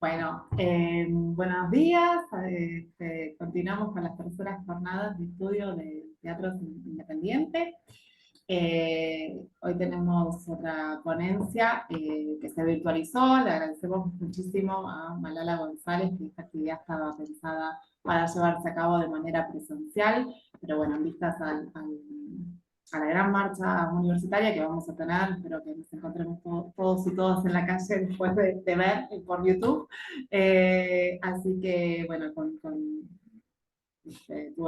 Bueno, buenos días. Continuamos con las terceras jornadas de estudio de teatro independiente. Hoy tenemos otra ponencia que se virtualizó. Le agradecemos muchísimo a Malala González que esta actividad estaba pensada para llevarse a cabo de manera presencial, pero bueno, en vistas a la gran marcha universitaria que vamos a tener, espero que nos encontremos todos y todas en la calle después de ver por YouTube. Así que, bueno, tuvo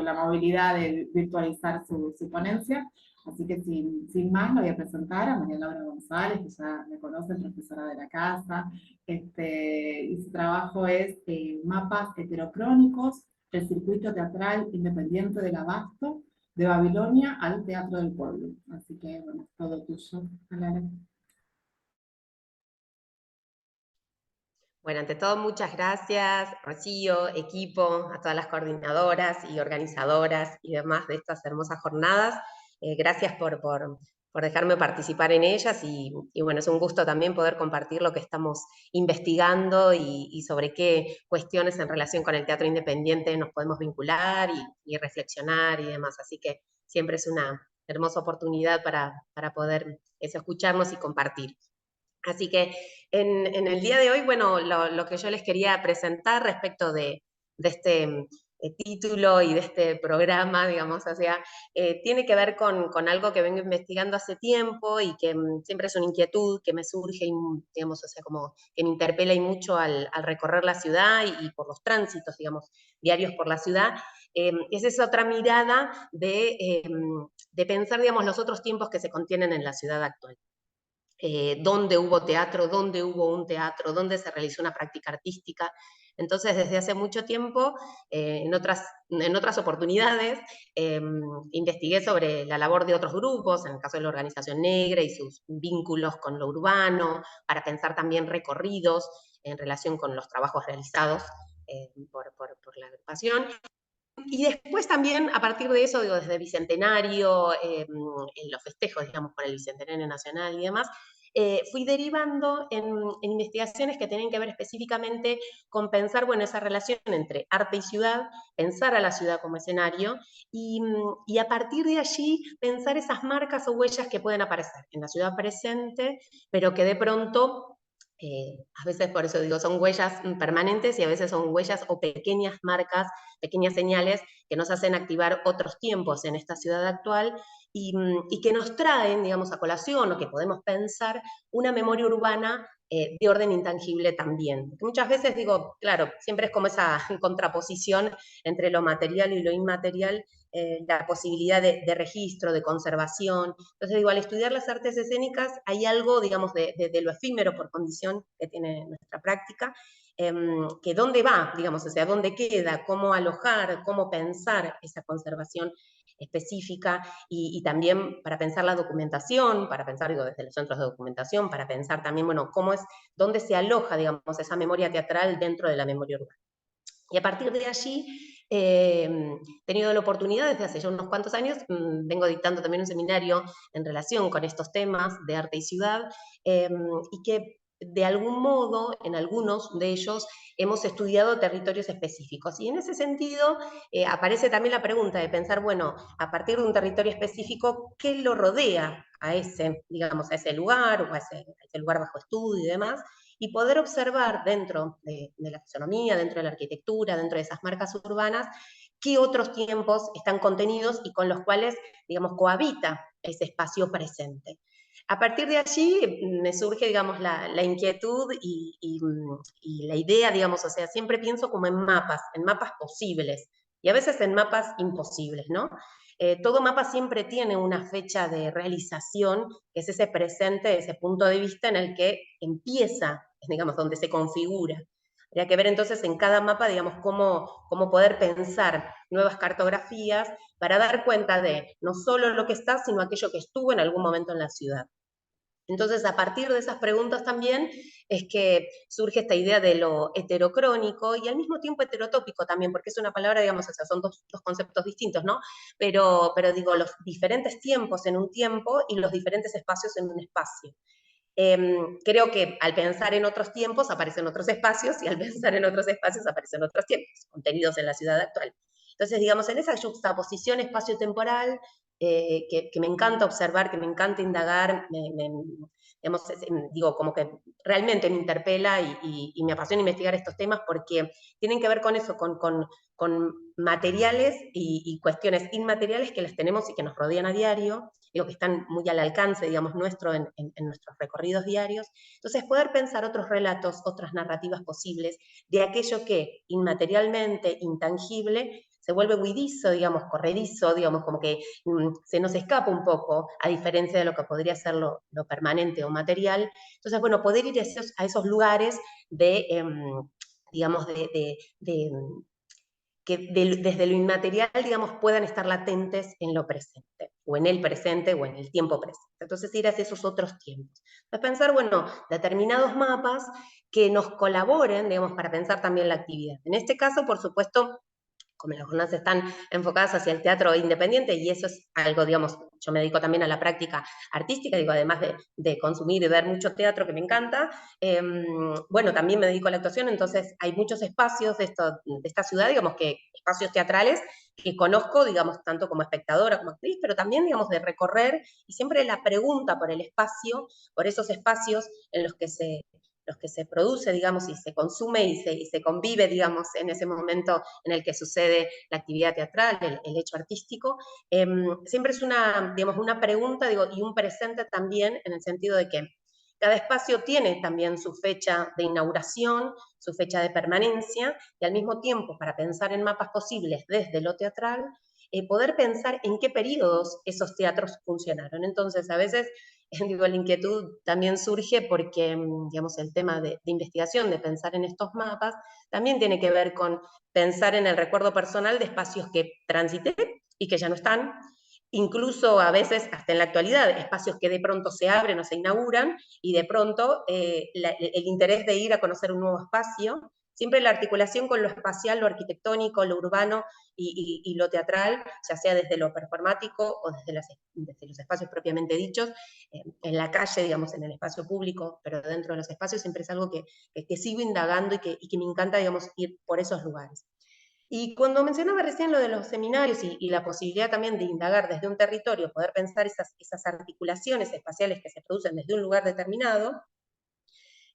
la amabilidad de virtualizar su ponencia. Así que sin más, lo voy a presentar a María Laura González, que ya me conoce, profesora de la casa. Y su trabajo es mapas heterocrónicos del circuito teatral independiente del Abasto, de Babilonia al Teatro del Pueblo. Así que, bueno, todo tuyo, Alara. Bueno, ante todo, muchas gracias, Rocío, equipo, a todas las coordinadoras y organizadoras y demás de estas hermosas jornadas. Gracias por dejarme participar en ellas y bueno, es un gusto también poder compartir lo que estamos investigando y sobre qué cuestiones en relación con el teatro independiente nos podemos vincular y reflexionar y demás. Así que siempre es una hermosa oportunidad para poder escucharnos y compartir. Así que en el día de hoy, bueno, lo que yo les quería presentar respecto de este título y de este programa, digamos, o sea, tiene que ver con algo que vengo investigando hace tiempo y que siempre es una inquietud que me surge, y, digamos, o sea, como que me interpela y mucho al recorrer la ciudad y por los tránsitos, digamos, diarios por la ciudad. Es esa otra mirada de pensar, digamos, los otros tiempos que se contienen en la ciudad actual. Dónde hubo teatro, dónde hubo un teatro, dónde se realizó una práctica artística. Entonces, desde hace mucho tiempo, en otras oportunidades, investigué sobre la labor de otros grupos, en el caso de la Organización Negra y sus vínculos con lo urbano, para pensar también recorridos en relación con los trabajos realizados por la agrupación. Y después también, a partir de eso, digo, desde Bicentenario, en los festejos, digamos, por el Bicentenario Nacional y demás, fui derivando en investigaciones que tienen que ver específicamente con pensar, bueno, esa relación entre arte y ciudad, pensar a la ciudad como escenario, y a partir de allí pensar esas marcas o huellas que pueden aparecer en la ciudad presente, pero que de pronto a veces, por eso digo, son huellas permanentes y a veces son huellas o pequeñas marcas, pequeñas señales que nos hacen activar otros tiempos en esta ciudad actual y que nos traen, digamos, a colación o que podemos pensar una memoria urbana de orden intangible también. Porque muchas veces digo, claro, siempre es como esa contraposición entre lo material y lo inmaterial, la posibilidad de registro, de conservación. Entonces digo, al estudiar las artes escénicas hay algo, digamos, de lo efímero por condición que tiene nuestra práctica, que dónde va, digamos, o sea, dónde queda, cómo alojar, cómo pensar esa conservación específica y también para pensar la documentación, para pensar, digo, desde los centros de documentación, para pensar también, bueno, dónde se aloja, digamos, esa memoria teatral dentro de la memoria urbana. Y a partir de allí he tenido la oportunidad desde hace ya unos cuantos años, vengo dictando también un seminario en relación con estos temas de arte y ciudad, y que de algún modo, en algunos de ellos, hemos estudiado territorios específicos. Y en ese sentido aparece también la pregunta de pensar, bueno, a partir de un territorio específico, ¿qué lo rodea a ese, digamos, a ese lugar o a ese lugar bajo estudio y demás? Y poder observar dentro de la fisonomía, dentro de la arquitectura, dentro de esas marcas urbanas, qué otros tiempos están contenidos y con los cuales, digamos, cohabita ese espacio presente. A partir de allí me surge, digamos, la inquietud y la idea, digamos, o sea, siempre pienso como en mapas posibles y a veces en mapas imposibles, ¿no? Todo mapa siempre tiene una fecha de realización, que es ese presente, ese punto de vista en el que empieza, digamos, donde se configura. Habría que ver entonces en cada mapa, digamos, cómo poder pensar nuevas cartografías para dar cuenta de no solo lo que está, sino aquello que estuvo en algún momento en la ciudad. Entonces, a partir de esas preguntas también es que surge esta idea de lo heterocrónico y al mismo tiempo heterotópico también, porque es una palabra, digamos, o sea, son dos conceptos distintos, ¿no? Pero digo, los diferentes tiempos en un tiempo y los diferentes espacios en un espacio. Creo que al pensar en otros tiempos aparecen otros espacios y al pensar en otros espacios aparecen otros tiempos, contenidos en la ciudad actual. Entonces, digamos, en esa juxtaposición espacio-temporal que me encanta observar, que me encanta indagar, digamos, digo, como que realmente me interpela y me apasiona investigar estos temas porque tienen que ver con eso, con materiales y cuestiones inmateriales que las tenemos y que nos rodean a diario, digo, que están muy al alcance, digamos, nuestro en nuestros recorridos diarios. Entonces, poder pensar otros relatos, otras narrativas posibles de aquello que inmaterialmente, intangible, se vuelve huidizo, digamos, corredizo, digamos, como que se nos escapa un poco, a diferencia de lo que podría ser lo permanente o material. Entonces, bueno, poder ir a esos lugares de, digamos, que desde lo inmaterial, digamos, puedan estar latentes en lo presente, o en el presente, o en el tiempo presente. Entonces, ir hacia esos otros tiempos. Entonces, pensar, bueno, determinados mapas que nos colaboren, digamos, para pensar también la actividad. En este caso, por supuesto, como las jornadas están enfocadas hacia el teatro independiente, y eso es algo, digamos, yo me dedico también a la práctica artística, digo, además de consumir y ver mucho teatro que me encanta, bueno, también me dedico a la actuación, entonces hay muchos espacios de esta ciudad, digamos, que espacios teatrales que conozco, digamos, tanto como espectadora, como actriz, pero también, digamos, de recorrer, y siempre la pregunta por el espacio, por esos espacios en los que se produce, digamos, y se consume y se convive, digamos, en ese momento en el que sucede la actividad teatral, el hecho artístico, siempre es una, digamos, una pregunta, digo, y un presente también, en el sentido de que cada espacio tiene también su fecha de inauguración, su fecha de permanencia, y al mismo tiempo, para pensar en mapas posibles desde lo teatral, poder pensar en qué periodos esos teatros funcionaron. Entonces, a veces digo, la inquietud también surge porque, digamos, el tema de investigación, de pensar en estos mapas, también tiene que ver con pensar en el recuerdo personal de espacios que transité y que ya no están, incluso a veces, hasta en la actualidad, espacios que de pronto se abren o se inauguran, y de pronto el interés de ir a conocer un nuevo espacio, siempre la articulación con lo espacial, lo arquitectónico, lo urbano y lo teatral, ya sea desde lo performático o desde los espacios propiamente dichos, en la calle, digamos, en el espacio público, pero dentro de los espacios siempre es algo que sigo indagando y que me encanta, digamos, ir por esos lugares. Y cuando mencionaba recién lo de los seminarios y la posibilidad también de indagar desde un territorio, poder pensar esas articulaciones espaciales que se producen desde un lugar determinado,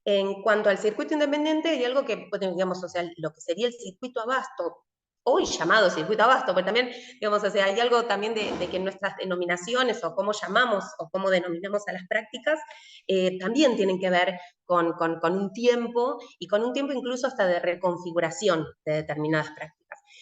en cuanto al circuito independiente, hay algo que, digamos, o sea, lo que sería el circuito Abasto, hoy llamado circuito Abasto, pero también, digamos, o sea, hay algo también de que nuestras denominaciones o cómo llamamos o cómo denominamos a las prácticas, también tienen que ver con un tiempo, y con un tiempo incluso hasta de reconfiguración de determinadas prácticas.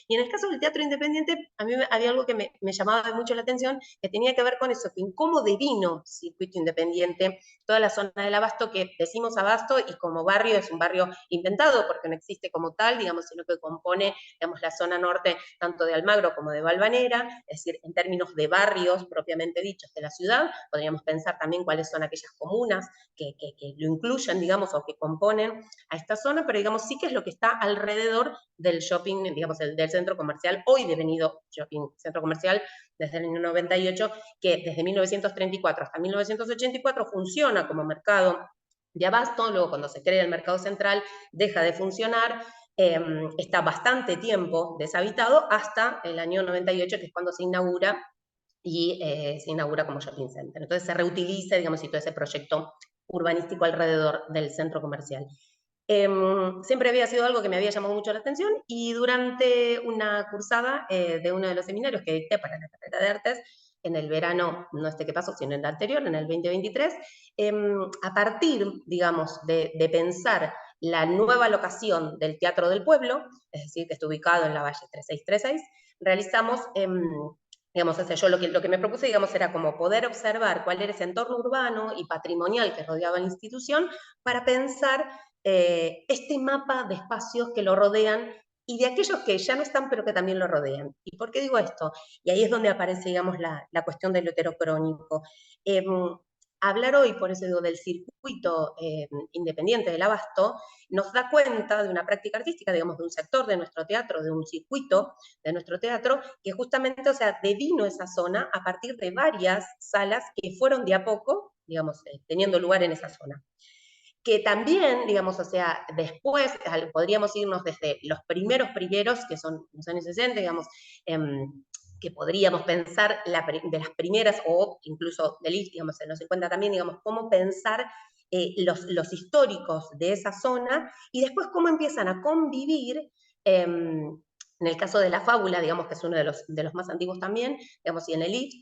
Y en el caso del teatro independiente, a mí había algo que me llamaba mucho la atención, que tenía que ver con eso, que en cómo devino circuito independiente toda la zona del Abasto, que decimos Abasto y como barrio es un barrio inventado porque no existe como tal, digamos, sino que compone, digamos, la zona norte tanto de Almagro como de Valvanera, es decir, en términos de barrios propiamente dichos de la ciudad, podríamos pensar también cuáles son aquellas comunas que lo incluyen, digamos, o que componen a esta zona, pero digamos, sí que es lo que está alrededor del shopping, digamos, del centro comercial, hoy devenido shopping, centro comercial, desde el año 98, que desde 1934 hasta 1984 funciona como mercado de abasto, luego cuando se crea el mercado central deja de funcionar, está bastante tiempo deshabitado hasta el año 98, que es cuando se inaugura, y se inaugura como shopping center. Entonces se reutiliza, digamos, y todo ese proyecto urbanístico alrededor del centro comercial. Siempre había sido algo que me había llamado mucho la atención, y durante una cursada de uno de los seminarios que dicté para la carrera de artes, en el verano, no este que pasó, sino en el anterior, en el 2023, a partir, digamos, de pensar la nueva locación del Teatro del Pueblo, es decir, que está ubicado en la Valle 3636, realizamos, digamos, o sea, yo lo que me propuse, digamos, era como poder observar cuál era ese entorno urbano y patrimonial que rodeaba la institución, para pensar este mapa de espacios que lo rodean y de aquellos que ya no están pero que también lo rodean. ¿Y por qué digo esto? Y ahí es donde aparece, digamos, la cuestión del heterocrónico. Hablar hoy, por eso digo, del circuito independiente del Abasto, nos da cuenta de una práctica artística, digamos, de un sector de nuestro teatro, de un circuito de nuestro teatro, que justamente, o sea, devino esa zona a partir de varias salas que fueron de a poco digamos, teniendo lugar en esa zona. Que también, digamos, o sea, después podríamos irnos desde los primeros, que son los años 60, digamos, que podríamos pensar de las primeras, o incluso del digamos, en los 50 también, digamos, cómo pensar los históricos de esa zona, y después cómo empiezan a convivir, en el caso de la fábula, digamos que es uno de los más antiguos también, digamos, y en el IF,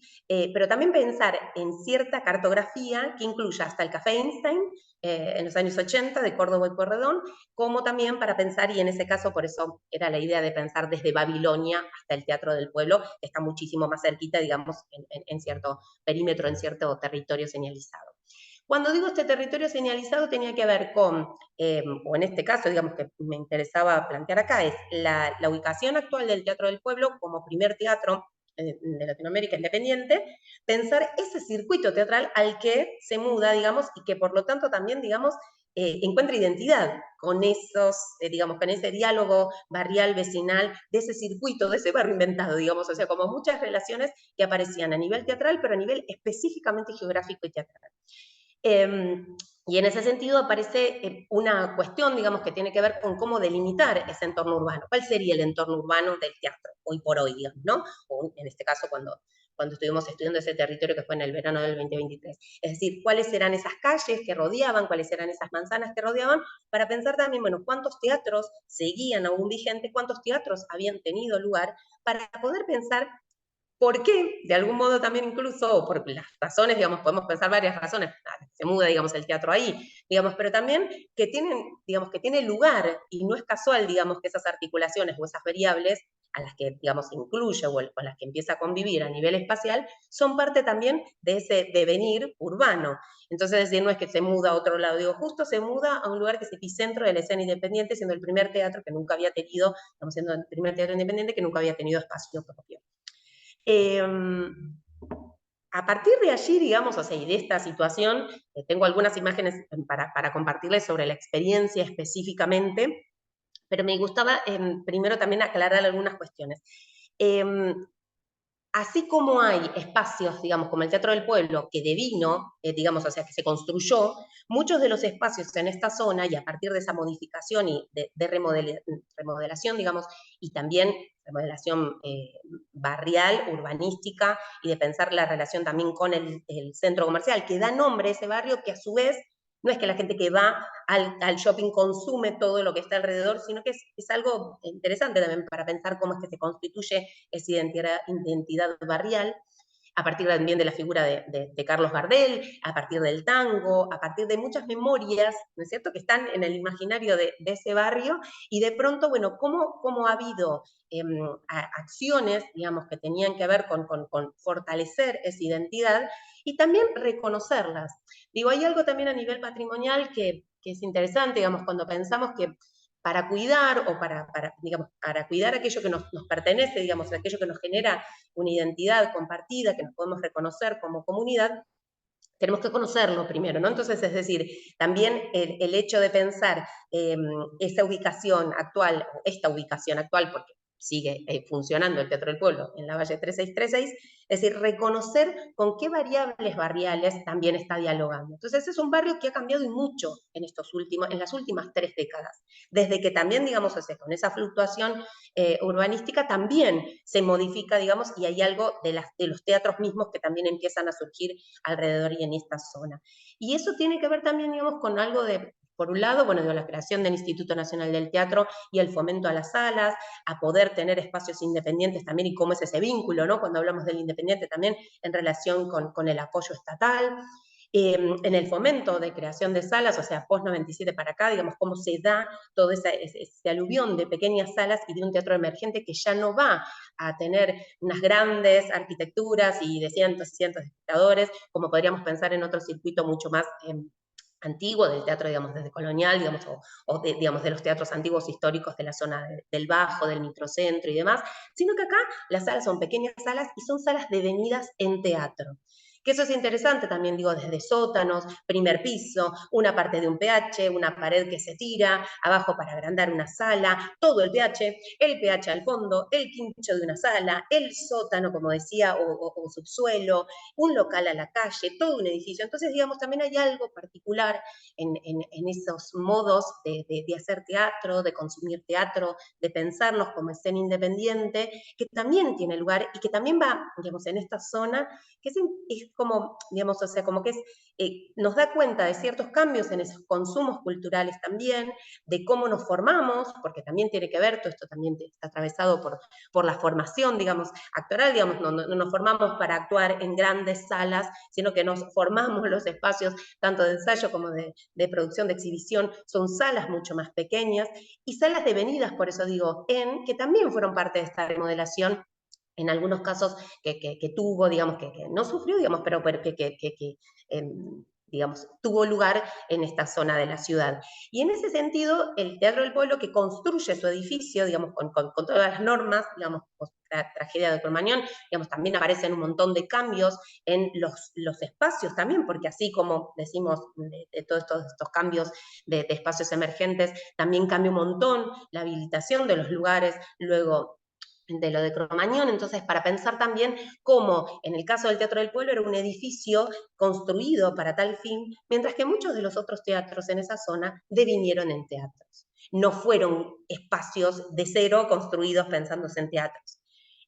pero también pensar en cierta cartografía que incluya hasta el Café Einstein, en los años 80, de Córdoba y Pueyrredón, como también para pensar, y en ese caso por eso era la idea de pensar desde Babilonia hasta el Teatro del Pueblo, que está muchísimo más cerquita, digamos, en cierto perímetro, en cierto territorio señalizado. Cuando digo este territorio señalizado tenía que ver con, o en este caso, digamos, que me interesaba plantear acá, es la ubicación actual del Teatro del Pueblo como primer teatro de Latinoamérica independiente, pensar ese circuito teatral al que se muda, digamos, y que por lo tanto también, digamos, encuentra identidad con esos, digamos, con ese diálogo barrial, vecinal, de ese circuito, de ese barrio inventado, digamos, o sea, como muchas relaciones que aparecían a nivel teatral, pero a nivel específicamente geográfico y teatral. Y en ese sentido aparece una cuestión, digamos, que tiene que ver con cómo delimitar ese entorno urbano. ¿Cuál sería el entorno urbano del teatro, hoy por hoy, digamos, ¿no? O en este caso, cuando estuvimos estudiando ese territorio que fue en el verano del 2023. Es decir, cuáles eran esas calles que rodeaban, cuáles eran esas manzanas que rodeaban, para pensar también, bueno, cuántos teatros seguían aún vigentes, cuántos teatros habían tenido lugar, para poder pensar ¿por qué? De algún modo también incluso, o por las razones, digamos, podemos pensar varias razones, se muda, digamos, el teatro ahí, digamos, pero también que tienen, digamos, que tiene lugar, y no es casual, digamos, que esas articulaciones o esas variables a las que, digamos, incluye o con las que empieza a convivir a nivel espacial, son parte también de ese devenir urbano. Entonces, decir, no es que se muda a otro lado, digo, justo se muda a un lugar que es epicentro de la escena independiente, siendo el primer teatro que nunca había tenido, estamos siendo el primer teatro independiente que nunca había tenido espacio propio. A partir de allí, digamos, o sea, y de esta situación, tengo algunas imágenes para compartirles sobre la experiencia específicamente, pero me gustaba primero también aclarar algunas cuestiones. Así como hay espacios, digamos, como el Teatro del Pueblo, que devino, digamos, o sea, que se construyó, muchos de los espacios en esta zona, y a partir de esa modificación y de remodelación, digamos, y también remodelación barrial, urbanística, y de pensar la relación también con el centro comercial, que da nombre a ese barrio, que a su vez no es que la gente que va al shopping consume todo lo que está alrededor, sino que es algo interesante también para pensar cómo es que se constituye esa identidad barrial, a partir también de la figura de Carlos Gardel, a partir del tango, a partir de muchas memorias, ¿no es cierto?, que están en el imaginario de ese barrio, y de pronto, bueno, cómo ha habido acciones, digamos, que tenían que ver con fortalecer esa identidad, y también reconocerlas. Digo, hay algo también a nivel patrimonial que es interesante, digamos, cuando pensamos que para cuidar o digamos, para cuidar aquello que nos pertenece, digamos, aquello que nos genera una identidad compartida, que nos podemos reconocer como comunidad, tenemos que conocerlo primero, ¿no? Entonces, es decir, también el hecho de pensar esa ubicación actual, esta ubicación actual, porque sigue funcionando el Teatro del Pueblo en la Valle 3636, es decir, reconocer con qué variables barriales también está dialogando. Entonces, es un barrio que ha cambiado y mucho en las últimas 3 décadas, desde que también, digamos, o sea, con esa fluctuación urbanística también se modifica, digamos, y hay algo de los teatros mismos que también empiezan a surgir alrededor y en esta zona. Y eso tiene que ver también, digamos, con algo de, por un lado, bueno, de la creación del Instituto Nacional del Teatro y el fomento a las salas, a poder tener espacios independientes también, y cómo es ese vínculo, ¿no?, cuando hablamos del independiente también en relación con el apoyo estatal. En el fomento de creación de salas, o sea, post-97 para acá, digamos, cómo se da todo ese aluvión de pequeñas salas y de un teatro emergente que ya no va a tener unas grandes arquitecturas y de cientos y cientos de espectadores, como podríamos pensar en otro circuito mucho más antiguo del teatro, digamos, desde colonial, digamos, digamos, de los teatros antiguos históricos de la zona del Bajo, del Microcentro y demás, sino que acá las salas son pequeñas salas y son salas devenidas en teatro. Que eso es interesante también, digo, desde sótanos, primer piso, una parte de un PH, una pared que se tira, abajo para agrandar una sala, todo el PH al fondo, el quincho de una sala, el sótano, como decía, o subsuelo, un local a la calle, todo un edificio. Entonces, digamos, también hay algo particular en esos modos de hacer teatro, de consumir teatro, de pensarnos como escena independiente, que también tiene lugar y que también va, digamos, en esta zona, que es como, digamos, o sea, como que nos da cuenta de ciertos cambios en esos consumos culturales también, de cómo nos formamos, porque también tiene que ver, todo esto también está atravesado por la formación, digamos, actoral, digamos, no nos formamos para actuar en grandes salas, sino que nos formamos los espacios, tanto de ensayo como de producción, de exhibición, son salas mucho más pequeñas, y salas devenidas, por eso digo, que también fueron parte de esta remodelación, en algunos casos que tuvo, digamos, que no sufrió, digamos, pero digamos, tuvo lugar en esta zona de la ciudad. Y en ese sentido, el Teatro del Pueblo, que construye su edificio, digamos, con todas las normas, digamos, la tragedia de Cromañón, digamos, también aparecen un montón de cambios en los espacios también, porque así como decimos de todos estos cambios de espacios emergentes, también cambia un montón la habilitación de los lugares, luego de lo de Cromañón, entonces para pensar también cómo en el caso del Teatro del Pueblo era un edificio construido para tal fin, mientras que muchos de los otros teatros en esa zona devinieron en teatros. No fueron espacios de cero construidos pensándose en teatros.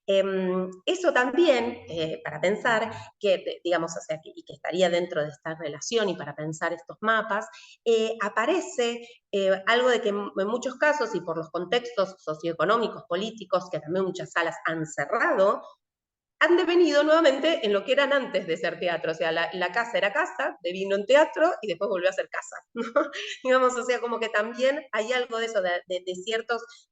Eso también, para pensar, que, digamos, o sea, y que estaría dentro de esta relación y para pensar estos mapas, aparece algo de que en muchos casos, y por los contextos socioeconómicos, políticos, que también muchas salas han cerrado, han devenido nuevamente en lo que eran antes de ser teatro. O sea, la casa era casa, devino en teatro y después volvió a ser casa, ¿no? Digamos, o sea, como que también hay algo de eso, de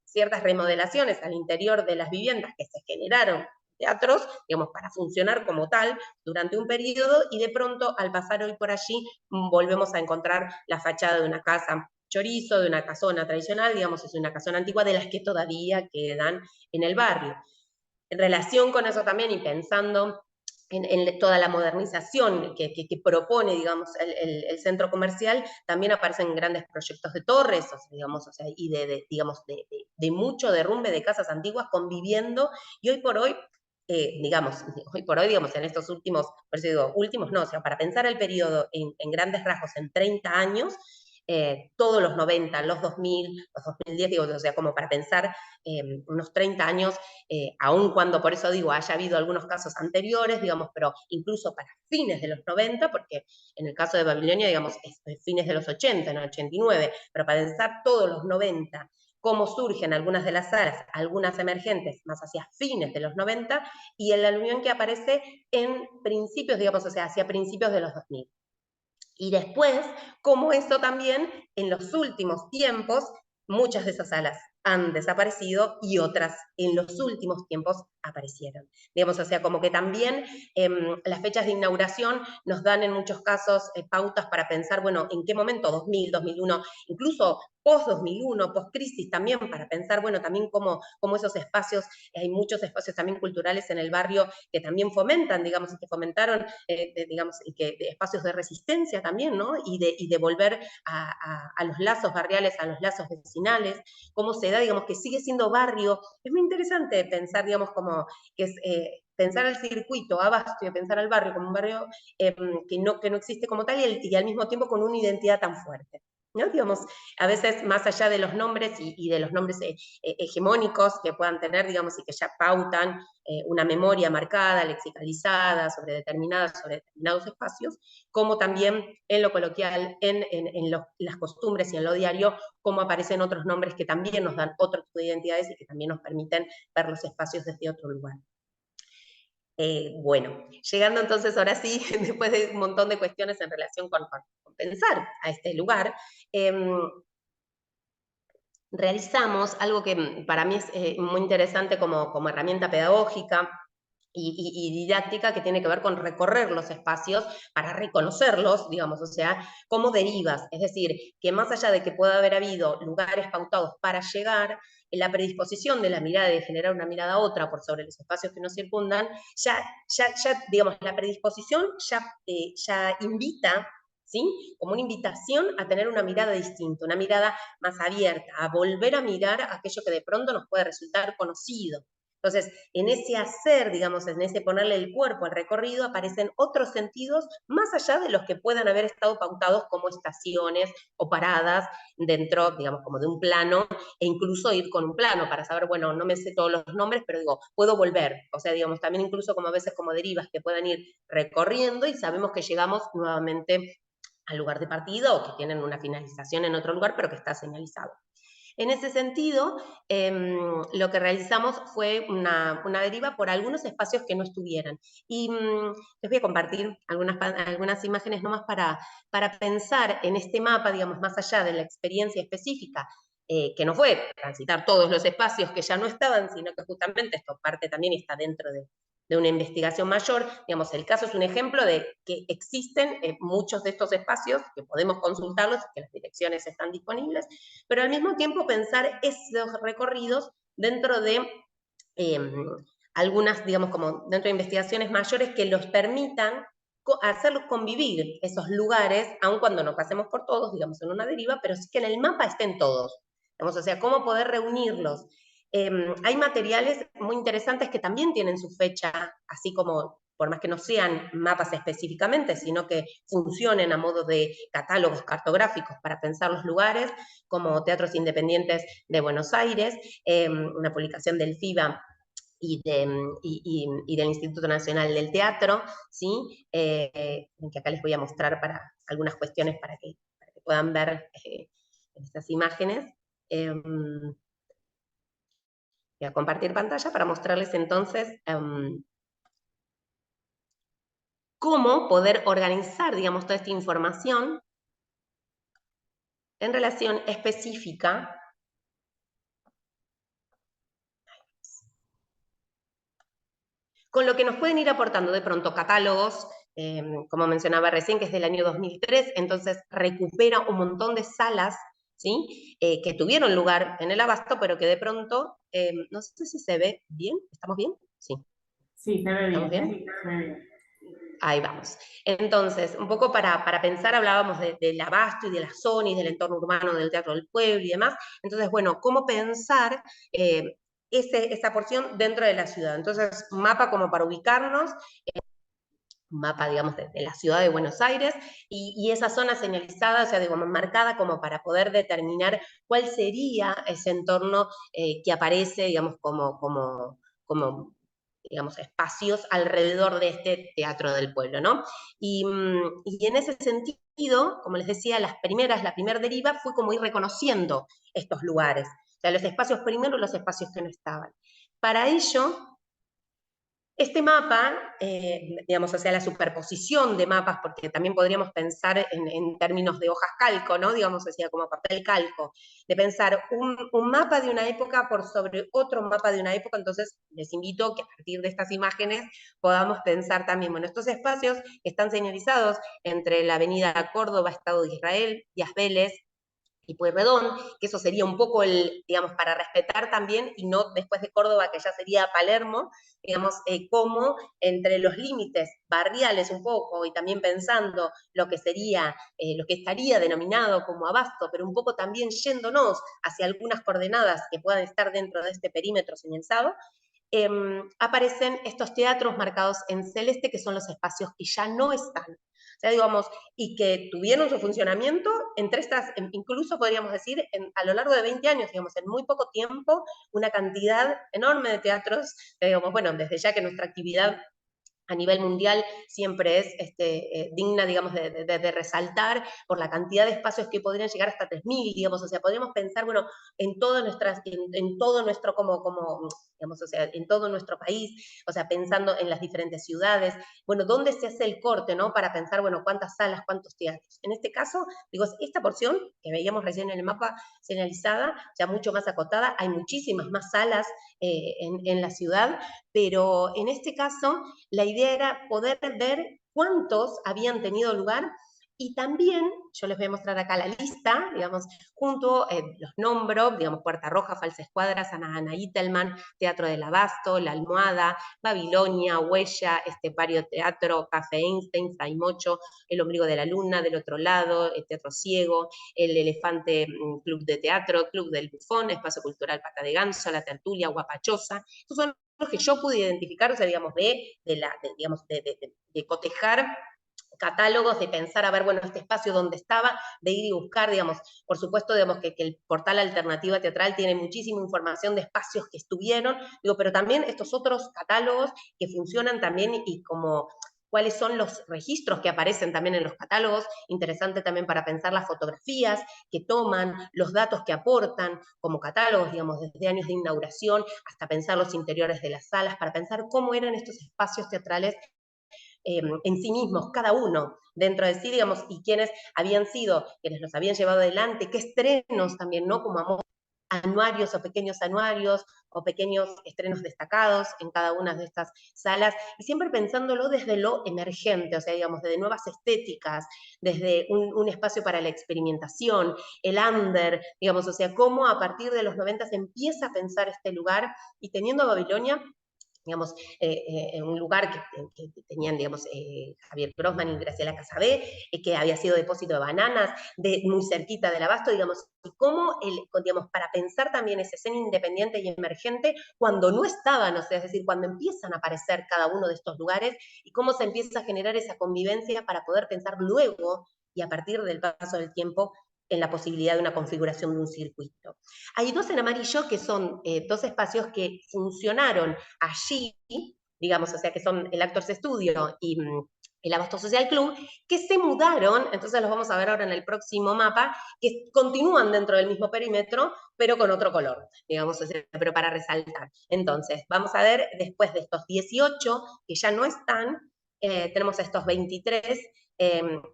ciertas remodelaciones al interior de las viviendas que se generaron teatros, digamos, para funcionar como tal durante un periodo, y de pronto, al pasar hoy por allí, volvemos a encontrar la fachada de una casa chorizo, de una casona tradicional, digamos, es una casona antigua de las que todavía quedan en el barrio. En relación con eso también, y pensando en toda la modernización que propone, digamos, el centro comercial, también aparecen grandes proyectos de torres, o sea, digamos, o sea, y digamos, de mucho derrumbe de casas antiguas conviviendo, y digamos, hoy por hoy, digamos, en estos últimos, por eso digo, últimos no, o sea, para pensar el periodo en grandes rasgos, en 30 años, todos los 90, los 2000, los 2010, digo, o sea, como para pensar unos 30 años, aun cuando, por eso digo, haya habido algunos casos anteriores, digamos, pero incluso para fines de los 90, porque en el caso de Babilonia, digamos, es fines de los 80, en el 89, pero para pensar todos los 90, cómo surgen algunas de las salas, algunas emergentes, más hacia fines de los 90, y en la unión que aparece en principios, digamos, o sea, hacia principios de los 2000. Y después, como eso también, en los últimos tiempos, muchas de esas salas han desaparecido y otras en los últimos tiempos aparecieron. Digamos, o sea, como que también las fechas de inauguración nos dan en muchos casos pautas para pensar, bueno, en qué momento, 2000, 2001, incluso post-2001, post-crisis también, para pensar, bueno, también cómo esos espacios, hay muchos espacios también culturales en el barrio que también fomentan, digamos, y que fomentaron, digamos, y que espacios de resistencia también, ¿no? Y de volver a los lazos barriales, a los lazos vecinales, cómo se da, digamos, que sigue siendo barrio. Es muy interesante pensar, digamos, como que es pensar al circuito Abasto y pensar al barrio como un barrio que no existe como tal y al mismo tiempo con una identidad tan fuerte, ¿no? Digamos, a veces más allá de los nombres y de los nombres hegemónicos que puedan tener, digamos, y que ya pautan una memoria marcada, lexicalizada sobre determinados espacios, como también en lo coloquial, en las costumbres y en lo diario, cómo aparecen otros nombres que también nos dan otro tipo de identidades y que también nos permiten ver los espacios desde otro lugar. Bueno, llegando entonces ahora sí, después de un montón de cuestiones en relación con pensar a este lugar, realizamos algo que para mí es muy interesante como herramienta pedagógica, y didáctica que tiene que ver con recorrer los espacios para reconocerlos, digamos, o sea, como derivas. Es decir, que más allá de que pueda haber habido lugares pautados para llegar, la predisposición de la mirada y de generar una mirada a otra por sobre los espacios que nos circundan, digamos, la predisposición ya invita, ¿sí? Como una invitación a tener una mirada distinta, una mirada más abierta, a volver a mirar aquello que de pronto nos puede resultar conocido. Entonces, en ese hacer, digamos, en ese ponerle el cuerpo al recorrido, aparecen otros sentidos más allá de los que puedan haber estado pautados como estaciones o paradas dentro, digamos, como de un plano, e incluso ir con un plano para saber, bueno, no me sé todos los nombres, pero digo, puedo volver. O sea, digamos, también incluso como a veces como derivas que puedan ir recorriendo y sabemos que llegamos nuevamente al lugar de partida o que tienen una finalización en otro lugar, pero que está señalizado. En ese sentido, lo que realizamos fue una deriva por algunos espacios que no estuvieran. Y les voy a compartir algunas imágenes nomás para pensar en este mapa, digamos, más allá de la experiencia específica, que no fue transitar todos los espacios que ya no estaban, sino que justamente esto parte también y está dentro de una investigación mayor. Digamos, el caso es un ejemplo de que existen muchos de estos espacios, que podemos consultarlos, que las direcciones están disponibles, pero al mismo tiempo pensar esos recorridos dentro de algunas, digamos, como dentro de investigaciones mayores que los permitan hacerlos convivir esos lugares, aun cuando no pasemos por todos, digamos, en una deriva, pero sí que en el mapa estén todos. Digamos, o sea, cómo poder reunirlos. Hay materiales muy interesantes que también tienen su fecha, así como, por más que no sean mapas específicamente, sino que funcionen a modo de catálogos cartográficos para pensar los lugares, como Teatros Independientes de Buenos Aires, una publicación del FIBA y del Instituto Nacional del Teatro, ¿sí? Que acá les voy a mostrar para algunas cuestiones para que puedan ver estas imágenes. Voy a compartir pantalla para mostrarles entonces cómo poder organizar, digamos, toda esta información en relación específica con lo que nos pueden ir aportando de pronto catálogos, como mencionaba recién, que es del año 2003, entonces recupera un montón de salas, ¿sí? Que tuvieron lugar en el Abasto, pero que de pronto, no sé si se ve bien, ¿estamos bien? Sí. Sí, se ve ¿Estamos bien. bien? Se ve bien. Ahí vamos. Entonces, un poco para pensar, hablábamos del abasto y de la zona y del entorno urbano del Teatro del Pueblo y demás. Entonces, bueno, ¿cómo pensar esa porción dentro de la ciudad? Entonces, un mapa como para ubicarnos, un mapa, digamos, de la ciudad de Buenos Aires, y esa zona señalizada, o sea, digamos, marcada como para poder determinar cuál sería ese entorno que aparece, digamos, como digamos, espacios alrededor de este Teatro del Pueblo, ¿no? Y en ese sentido, como les decía, la primera deriva fue como ir reconociendo estos lugares, o sea, los espacios primero y los espacios que no estaban. Para ello, este mapa, digamos, o sea, la superposición de mapas, porque también podríamos pensar en términos de hojas calco, ¿no? Digamos, o sea, como papel calco, de pensar un mapa de una época por sobre otro mapa de una época. Entonces les invito a que a partir de estas imágenes podamos pensar también, bueno, estos espacios que están señalizados entre la avenida Córdoba, Estado de Israel, Díaz Vélez y Pueyrredón, que eso sería un poco digamos, para respetar también, y no después de Córdoba, que ya sería Palermo, digamos, cómo entre los límites barriales un poco, y también pensando lo que sería, lo que estaría denominado como Abasto, pero un poco también yéndonos hacia algunas coordenadas que puedan estar dentro de este perímetro señalizado, aparecen estos teatros marcados en celeste, que son los espacios que ya no están. O sea, digamos, y que tuvieron su funcionamiento entre estas, incluso podríamos decir, a lo largo de 20 años, digamos, en muy poco tiempo, una cantidad enorme de teatros, digamos, bueno, desde ya que nuestra actividad a nivel mundial siempre es digna, digamos, de resaltar por la cantidad de espacios que podrían llegar hasta 3.000, digamos, o sea, podríamos pensar, bueno, en todo nuestro, digamos, o sea, en todo nuestro país, o sea, pensando en las diferentes ciudades, bueno, ¿dónde se hace el corte, no? Para pensar, bueno, cuántas salas, cuántos teatros. En este caso, digo, esta porción que veíamos recién en el mapa señalizada, ya mucho más acotada, hay muchísimas más salas en la ciudad, pero en este caso la idea era poder ver cuántos habían tenido lugar y también, yo les voy a mostrar acá la lista, digamos, junto, los nombro, digamos, Puerta Roja, Falsa Escuadra, Santa Ana Itelman, Teatro del Abasto, La Almohada, Babilonia, Huella, Estepario Teatro, Café Einstein, Fray Mocho, El Ombligo de la Luna, Del Otro Lado, el Teatro Ciego, El Elefante Club de Teatro, Club del Bufón, Espacio Cultural Pata de Ganso, La Tertulia, Guapachosa. Estos son los que yo pude identificar, o sea, digamos, de cotejar catálogos, de pensar, a ver, bueno, este espacio donde estaba, de ir y buscar, digamos, por supuesto, digamos, que el portal Alternativa Teatral tiene muchísima información de espacios que estuvieron, digo, pero también estos otros catálogos que funcionan también y como cuáles son los registros que aparecen también en los catálogos, interesante también para pensar las fotografías que toman, los datos que aportan como catálogos, digamos, desde años de inauguración hasta pensar los interiores de las salas, para pensar cómo eran estos espacios teatrales en sí mismos, cada uno dentro de sí, digamos, y quienes habían sido, quienes los habían llevado adelante, qué estrenos también, ¿no? Como anuarios o pequeños estrenos destacados en cada una de estas salas, y siempre pensándolo desde lo emergente, o sea, digamos, desde nuevas estéticas, desde un espacio para la experimentación, el under, digamos, o sea, cómo a partir de los 90 se empieza a pensar este lugar, y teniendo a Babilonia, digamos, en un lugar que tenían, digamos, Javier Grossman y Graciela Casabé, que había sido depósito de bananas, muy cerquita del Abasto, digamos, y cómo, digamos, para pensar también esa escena independiente y emergente cuando no estaban, o sea, es decir, cuando empiezan a aparecer cada uno de estos lugares y cómo se empieza a generar esa convivencia para poder pensar luego y a partir del paso del tiempo en la posibilidad de una configuración de un circuito. Hay dos en amarillo que son dos espacios que funcionaron allí, digamos, o sea, que son el Actors Studio y el Abasto Social Club, que se mudaron, entonces los vamos a ver ahora en el próximo mapa, que continúan dentro del mismo perímetro, pero con otro color, digamos, o sea, pero para resaltar. Entonces, vamos a ver, después de estos 18 que ya no están, tenemos estos 23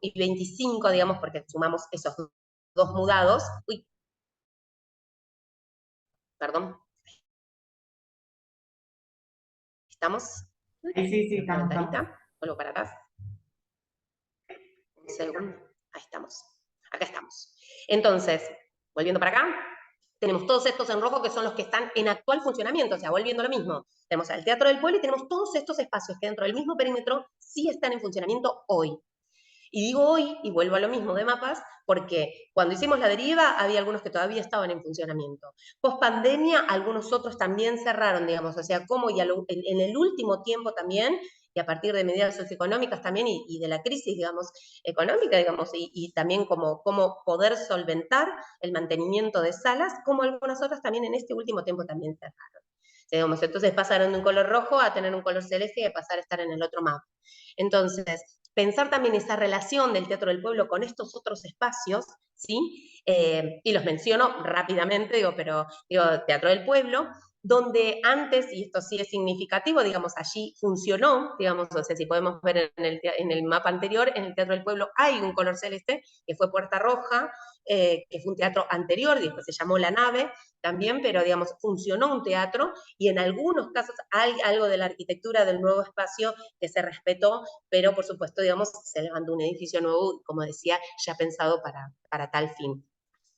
y 25, digamos, porque sumamos esos dos mudados. Uy, perdón. ¿Estamos? Sí, sí, La estamos. ventanita, vuelvo para atrás. Un segundo. Ahí estamos. Acá estamos. Entonces, volviendo para acá, tenemos todos estos en rojo que son los que están en actual funcionamiento, o sea, volviendo a lo mismo. Tenemos al Teatro del Pueblo y tenemos todos estos espacios que dentro del mismo perímetro sí están en funcionamiento hoy. Y digo hoy, y vuelvo a lo mismo de mapas, porque cuando hicimos la deriva había algunos que todavía estaban en funcionamiento. Post pandemia, algunos otros también cerraron, digamos, o sea, como y en el último tiempo también, y a partir de medidas socioeconómicas también, y de la crisis, digamos, económica, digamos, y también como poder solventar el mantenimiento de salas, como algunas otras también en este último tiempo también cerraron. Digamos, entonces pasaron de un color rojo a tener un color celeste y a pasar a estar en el otro mapa. Entonces, pensar también esa relación del Teatro del Pueblo con estos otros espacios, ¿sí? Y los menciono rápidamente, digo, Teatro del Pueblo, donde antes, y esto sí es significativo, digamos, allí funcionó, digamos, o sea, si podemos ver en el mapa anterior, en el Teatro del Pueblo hay un color celeste, que fue Puerta Roja, que fue un teatro anterior, y después se llamó La Nave también, pero digamos, funcionó un teatro, y en algunos casos hay algo de la arquitectura del nuevo espacio que se respetó, pero por supuesto, digamos, se levantó un edificio nuevo, como decía, ya pensado para tal fin.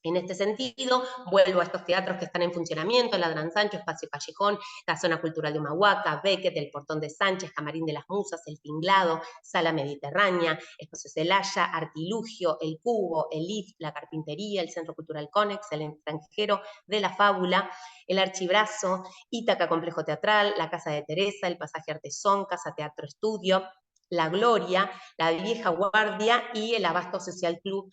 En este sentido, vuelvo a estos teatros que están en funcionamiento, La Gran Sancho, Espacio Callejón, la Zona Cultural de Humahuaca, Beckett, el Portón de Sánchez, Camarín de las Musas, El Tinglado, Sala Mediterránea, Espacio Celaya, Artilugio, El Cubo, el IF, la Carpintería, el Centro Cultural Conex, el Extranjero de la Fábula, el Archibrazo, Ítaca Complejo Teatral, la Casa de Teresa, el Pasaje Artesón, Casa Teatro Estudio, La Gloria, la Vieja Guardia y el Abasto Social Club,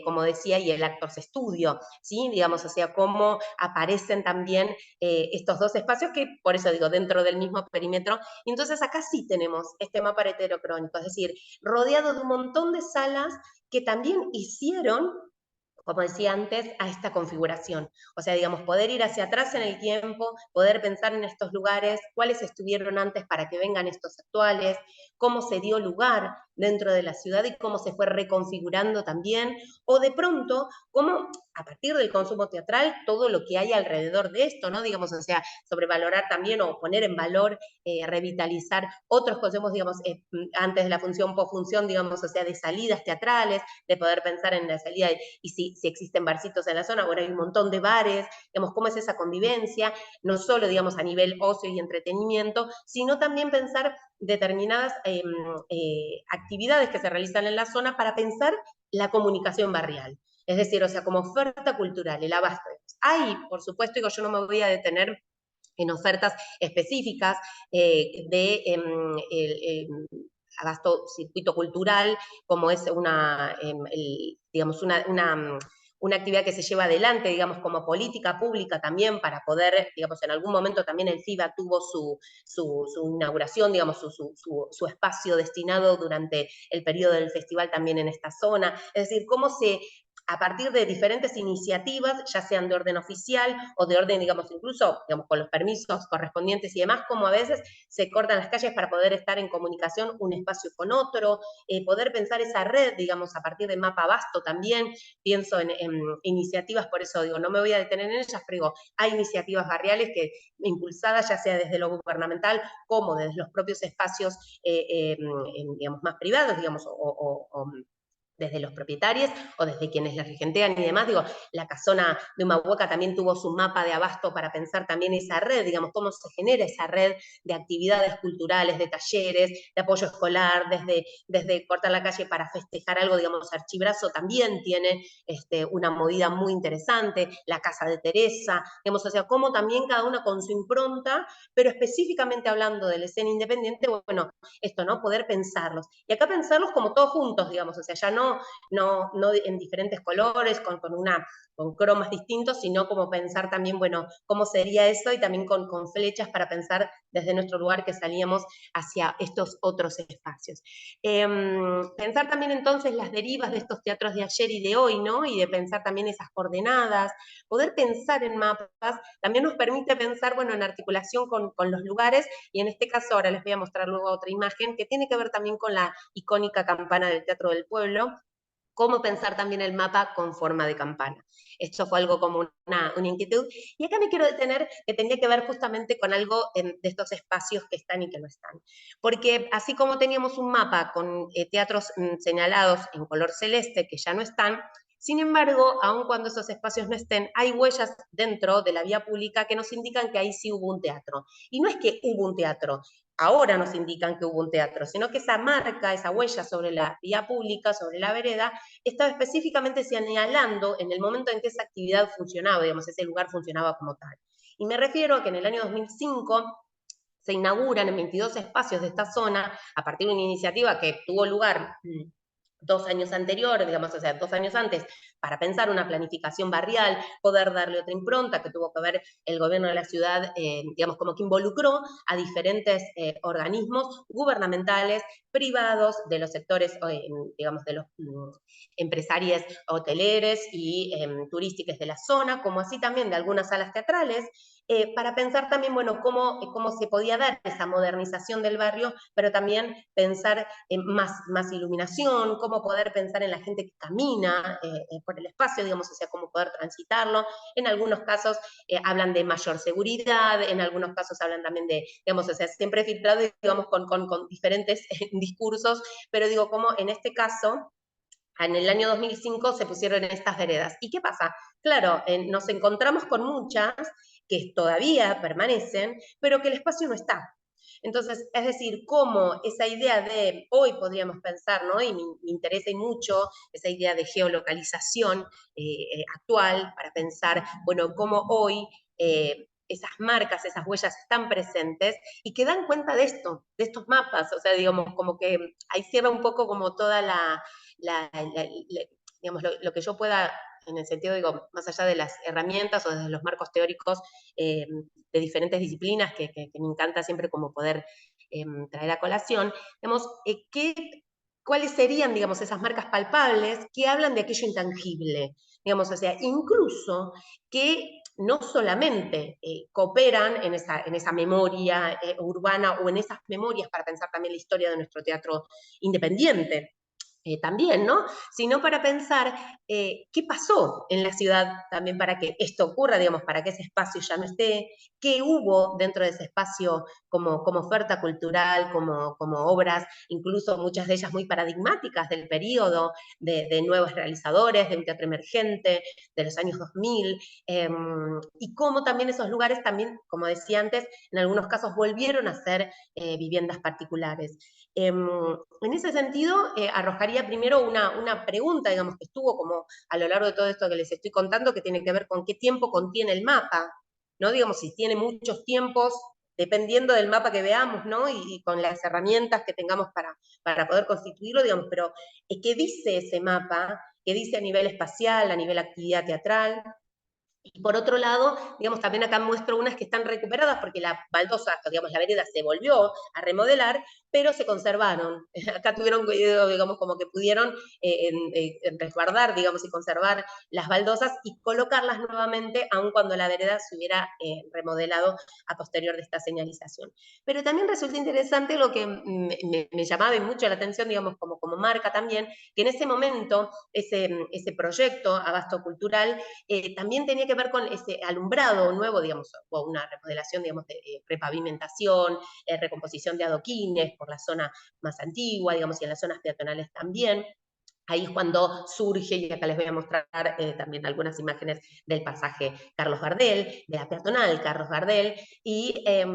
como decía, y el Actors Studio, ¿sí? Digamos, o sea, cómo aparecen también estos dos espacios que, por eso digo, dentro del mismo perímetro. Y entonces acá sí tenemos este mapa heterocrónico, es decir, rodeado de un montón de salas que también hicieron, como decía antes, a esta configuración. O sea, digamos, poder ir hacia atrás en el tiempo, poder pensar en estos lugares, cuáles estuvieron antes para que vengan estos actuales, cómo se dio lugar dentro de la ciudad y cómo se fue reconfigurando también, o de pronto, cómo a partir del consumo teatral, todo lo que hay alrededor de esto, ¿no? Digamos, o sea, sobrevalorar también o poner en valor, revitalizar otros conceptos, digamos, antes de la función, posfunción, digamos, o sea, de salidas teatrales, de poder pensar en la salida y si existen barcitos en la zona, bueno, hay un montón de bares, digamos, cómo es esa convivencia, no solo, digamos, a nivel ocio y entretenimiento, sino también pensar determinadas actividades que se realizan en la zona para pensar la comunicación barrial. Es decir, o sea, como oferta cultural, el abasto. Hay, por supuesto, digo, yo no me voy a detener en ofertas específicas el abasto circuito cultural, como es digamos, una actividad que se lleva adelante, digamos, como política pública también para poder, digamos, en algún momento también el FIBA tuvo su inauguración, digamos, su espacio destinado durante el periodo del festival también en esta zona. Es decir, cómo se a partir de diferentes iniciativas, ya sean de orden oficial o de orden, digamos, incluso, digamos, con los permisos correspondientes y demás, como a veces se cortan las calles para poder estar en comunicación un espacio con otro, poder pensar esa red, digamos, a partir de Mapa Abasto también, pienso en iniciativas, por eso digo, no me voy a detener en ellas, pero digo, hay iniciativas barriales que impulsadas ya sea desde lo gubernamental como desde los propios espacios, digamos, más privados, digamos, o desde los propietarios o desde quienes la regentean y demás. Digo, la casona de Humahuaca también tuvo su mapa de abasto para pensar también esa red, digamos, cómo se genera esa red de actividades culturales, de talleres, de apoyo escolar, desde cortar la calle para festejar algo, digamos, Archibrazo también tiene una movida muy interesante, la Casa de Teresa, digamos, o sea, cómo también cada una con su impronta, pero específicamente hablando de la escena independiente, bueno, esto, ¿no? Poder pensarlos. Y acá pensarlos como todos juntos, digamos, o sea, ya no en diferentes colores, con cromas distintos, sino como pensar también, bueno, cómo sería eso y también con flechas para pensar desde nuestro lugar que salíamos hacia estos otros espacios. Pensar también entonces las derivas de estos teatros de ayer y de hoy, ¿no? Y de pensar también esas coordenadas, poder pensar en mapas, también nos permite pensar, bueno, en articulación con los lugares, y en este caso ahora les voy a mostrar luego otra imagen que tiene que ver también con la icónica campana del Teatro del Pueblo, cómo pensar también el mapa con forma de campana. Esto fue algo como una inquietud. Y acá me quiero detener, que tenía que ver justamente con algo de estos espacios que están y que no están. Porque así como teníamos un mapa con teatros señalados en color celeste, que ya no están, sin embargo, aun cuando esos espacios no estén, hay huellas dentro de la vía pública que nos indican que ahí sí hubo un teatro. Y no es que hubo un teatro, ahora nos indican que hubo un teatro, sino que esa marca, esa huella sobre la vía pública, sobre la vereda, estaba específicamente señalando en el momento en que esa actividad funcionaba, digamos, ese lugar funcionaba como tal. Y me refiero a que en el año 2005 se inauguran en 22 espacios de esta zona, a partir de una iniciativa que tuvo lugar 2 años anteriores, digamos, o sea, 2 años antes, para pensar una planificación barrial, poder darle otra impronta que tuvo que ver el gobierno de la ciudad, digamos, como que involucró a diferentes organismos gubernamentales, privados, de los sectores, digamos, de los empresarios hoteleres y turísticos de la zona, como así también de algunas salas teatrales, para pensar también, bueno, cómo se podía dar esa modernización del barrio, pero también pensar en más iluminación, cómo poder pensar en la gente que camina por el espacio, digamos, o sea, cómo poder transitarlo. En algunos casos hablan de mayor seguridad, en algunos casos hablan también de, digamos, o sea, siempre filtrado, digamos, con diferentes discursos, pero digo, como en este caso, en el año 2005 se pusieron estas veredas. ¿Y qué pasa? Claro, nos encontramos con muchas que todavía permanecen, pero que el espacio no está. Entonces, es decir, cómo esa idea de, hoy podríamos pensar, ¿no? Y me interesa y mucho esa idea de geolocalización actual para pensar, bueno, cómo hoy esas marcas, esas huellas están presentes y que dan cuenta de esto, de estos mapas, o sea, digamos, como que ahí cierra un poco como toda digamos, lo que yo pueda, en el sentido, digo, más allá de las herramientas o desde los marcos teóricos de diferentes disciplinas, que me encanta siempre como poder traer a colación, digamos, ¿cuáles serían, digamos, esas marcas palpables que hablan de aquello intangible? Digamos, o sea, incluso que no solamente cooperan en esa memoria urbana o en esas memorias para pensar también la historia de nuestro teatro independiente, también, ¿no? Sino para pensar qué pasó en la ciudad también para que esto ocurra, digamos, para que ese espacio ya no esté, qué hubo dentro de ese espacio como oferta cultural, como obras, incluso muchas de ellas muy paradigmáticas del periodo, de nuevos realizadores, de un teatro emergente, de los años 2000, y cómo también esos lugares también, como decía antes, en algunos casos volvieron a ser viviendas particulares. En ese sentido, arrojaría primero una pregunta, digamos, que estuvo como a lo largo de todo esto que les estoy contando, que tiene que ver con qué tiempo contiene el mapa, ¿no? Digamos, si tiene muchos tiempos, dependiendo del mapa que veamos, ¿no? Y con las herramientas que tengamos para poder constituirlo, digamos, pero ¿qué dice ese mapa? ¿Qué dice a nivel espacial, a nivel actividad teatral? Y por otro lado, digamos, también acá muestro unas que están recuperadas porque la baldosa, digamos, la vereda se volvió a remodelar, pero se conservaron. Acá tuvieron, digamos, como que pudieron resguardar, digamos, y conservar las baldosas y colocarlas nuevamente, aun cuando la vereda se hubiera remodelado a posterior de esta señalización. Pero también resulta interesante lo que me llamaba mucho la atención, digamos, como marca también, que en ese momento, ese proyecto Abasto Cultural, también tenía que ver con ese alumbrado nuevo, digamos, o una remodelación, digamos, de repavimentación, recomposición de adoquines por la zona más antigua, digamos, y en las zonas peatonales también. Ahí es cuando surge, y acá les voy a mostrar también algunas imágenes del pasaje Carlos Gardel, de la peatonal Carlos Gardel,